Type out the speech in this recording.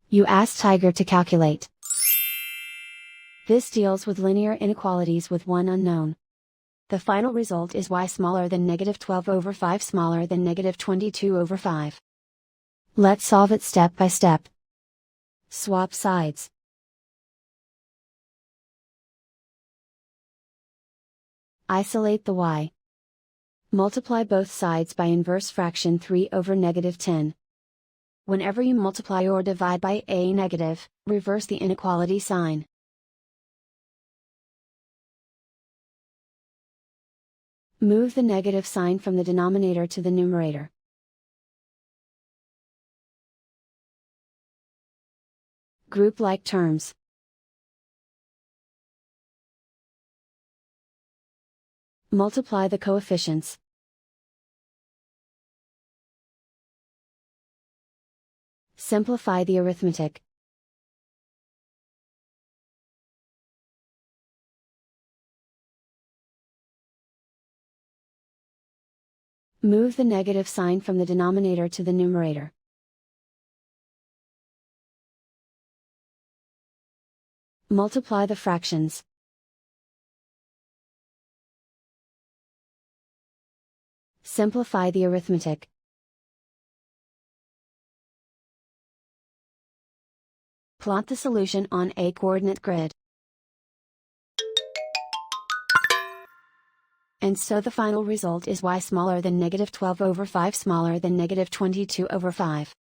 You ask Tiger to calculate. This deals with linear inequalities with one unknown. The final result is y smaller than -12/5 smaller than -22/5. Let's solve it step by step. Swap sides. Isolate the y. Multiply both sides by inverse fraction 3/10. Whenever you multiply or divide by a negative, reverse the inequality sign. Move the negative sign from the denominator to the numerator. Group like terms. Multiply the coefficients. Simplify the arithmetic. Move the negative sign from the denominator to the numerator. Multiply the fractions. Simplify the arithmetic. Plot the solution on a coordinate grid. And so the final result is y smaller than -12/5 smaller than -22/5.